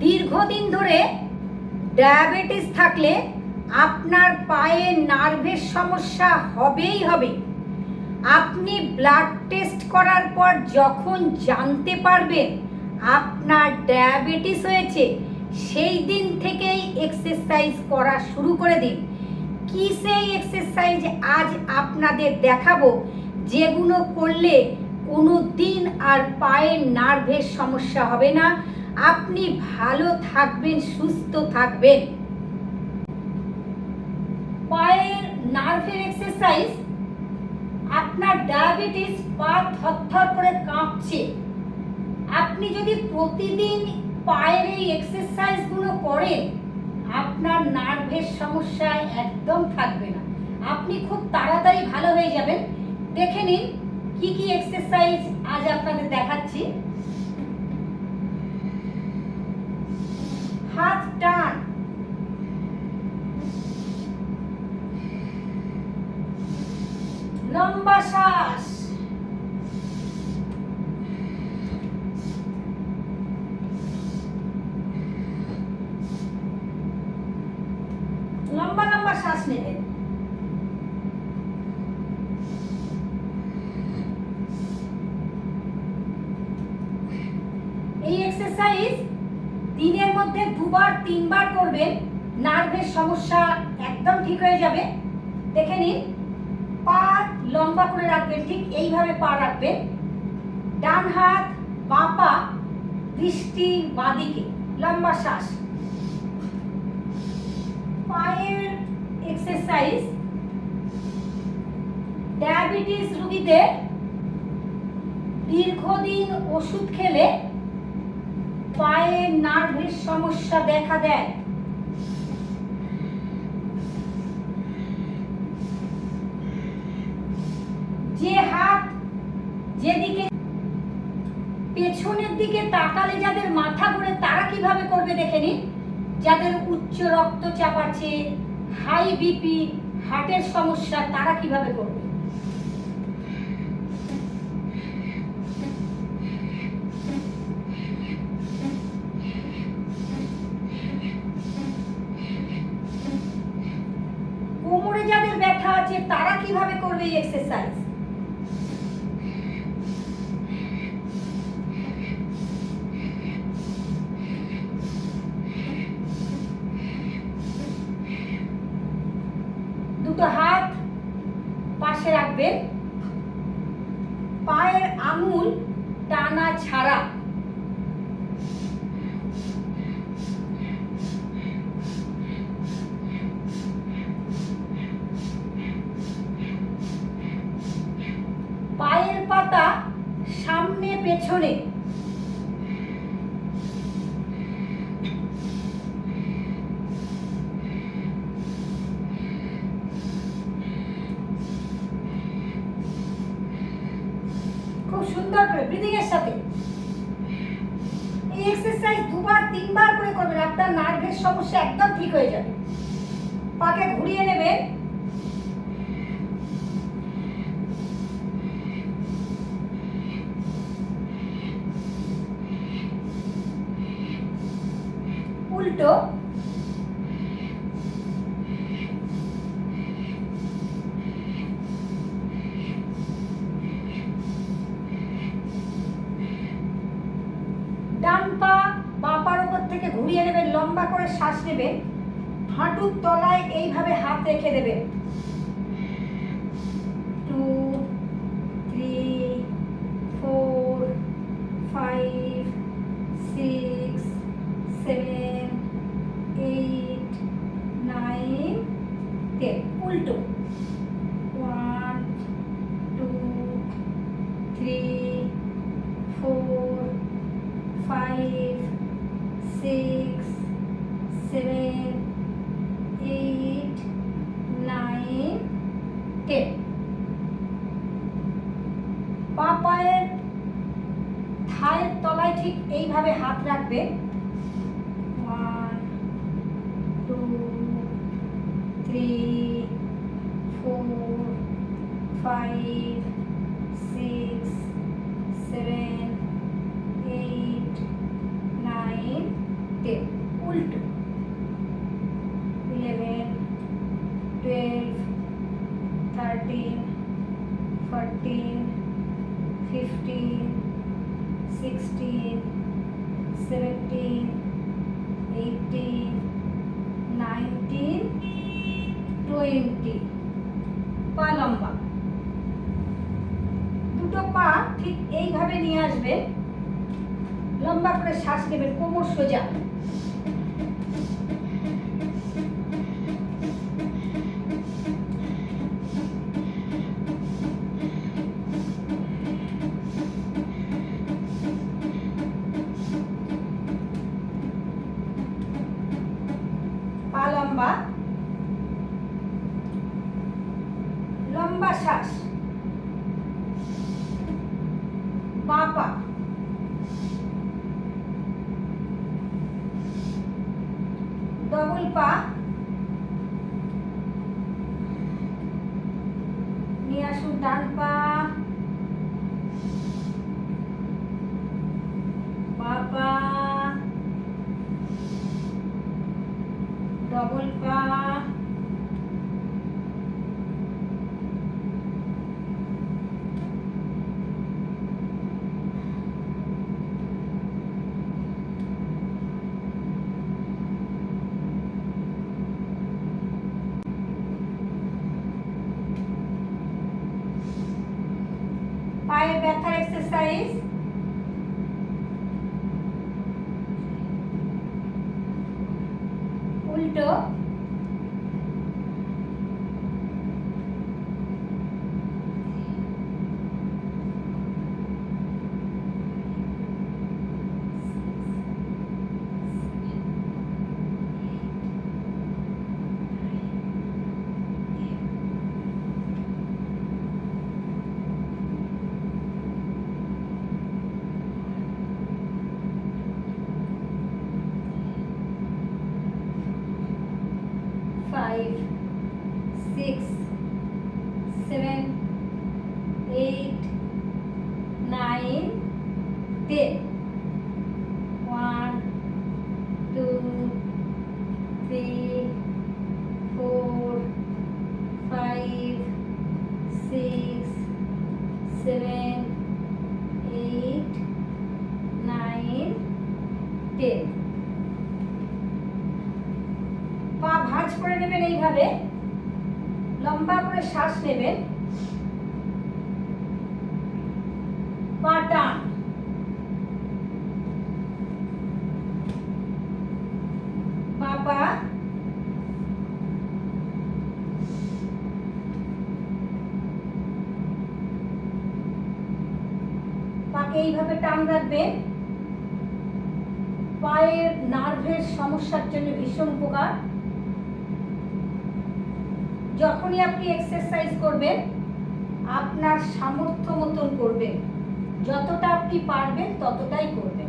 দীর্ঘদিন ধরে ডায়াবেটিস থাকলে আপনার পায়ে নার্ভের সমস্যা হবেই হবে। আপনি ব্লাড টেস্ট করার পর যখন জানতে পারবেন আপনার ডায়াবেটিস হয়েছে, সেই দিন থেকেই এক্সারসাইজ করা শুরু করে দিন। কি সেই এক্সারসাইজ আজ আপনাদের দেখাবো, যেগুলো করলে কোনো দিন আর পায়ের নার্ভের সমস্যা হবে না, আপনি ভালো থাকবেন, সুস্থ থাকবেন। পায়ের নার্ভের এক্সারসাইজ। আপনার ডায়াবেটিস, পা থরথর করে কাঁপছে, আপনি যদি প্রতিদিন পায়ের এই এক্সারসাইজগুলো করেন আপনার নার্ভের সমস্যা একদম থাকবে না, আপনি খুব তাড়াতাড়ি ভালো হয়ে যাবেন। দেখে নিন কি কি এক্সারসাইজ আজ আপনাদের দেখাচ্ছি। হাত টান, লম্বা শ্বাস, লম্বা লম্বা শ্বাস নেবেন। এই এক্সারসাইজ দিনের মধ্যে 2-3 বার করবেন, নার্ভের সমস্যা একদম ঠিক হয়ে যাবে। দেখে নিন, পা লম্বা করে রাখবেন, ঠিক এইভাবে পা রাখবেন, ডান হাত বাঁ পা, দৃষ্টি বাঁদিকে, লম্বা শ্বাস। পায়ের এক্সারসাইজ ডায়াবেটিস রোগীদের দীর্ঘদিন ওষুধ খেলে পায়ের নার্ভের সমস্যা দেখা দেয়। যে হাত যেদিকে পেছনের দিকে তাকালে যাদের মাথা ঘোরে তারা কিভাবে করবে দেখে নিন। যাদের উচ্চ রক্তচাপ আছে, হাই বিপি, হার্টের সমস্যা, তারা কিভাবে করবে। কোমরে যাদের ব্যথা আছে তারা কিভাবে করবে এই এক্সারসাইজ। দুটো হাত পাশে রাখবেন, পায়ের আঙুল টানা ছাড়া, পায়ের পাতা সামনে পেছনে, খুব সুন্দর করে ব্রিদিং এর সাথে। এই এক্সারসাইজ 2-3 বার করে করবেন, আপনার নার্ভের সমস্যা একদম ঠিক হয়ে যাবে। পাকে ঘুরিয়ে নেবেন, উল্টো, ডান পা বাঁ পার উপর থেকে ঘুরিয়ে নেবেন, লম্বা করে শ্বাস নেবেন, হাঁটুর তলায় এইভাবে হাত রেখে দেবেন। 2, 3, 4, 5, 6, 7, 8, 9, 10, উল্টো। 1, 2, 3, 4, 5, 6, 7, 8, 9, 10। পা পায়ের থায়ের তলায় ঠিক এইভাবে হাত রাখবে। 1, 2, 3, 4, 5, 6, 7, 8, 9, 10 উল্টো 11 12 13 14 15 16 17 18 19 20 পা লম্বা দুটো পা ঠিক এইভাবে নিয়ে আসবে লম্বা করে শ্বাস নেবেন কোমর সোজা পা লম্বা লম্বা শ্বাস বাঁ পা ডবল পা নিয়ে আসুন ডান পা বাঁ পা ডবল পা পায়ের ব্যথার এক্সারসাইজ উল্টো five, 6, 7, 8, 9, 10. 1, 2, 3, 4, 5, 6, 7, 8, 9, 10. পা ভাঁজ করে নেবেন এইভাবে লম্বা করে শ্বাস নেবেন পা টান পা পাকে এইভাবে টান রাখবেন পায়ের নার্ভের সমস্যার জন্য ভীষণ উপকার যখনই আপনি এক্সারসাইজ করবেন আপনার সামর্থ্য মতন করবেন যতটা আপনি পারবেন ততটাই করবেন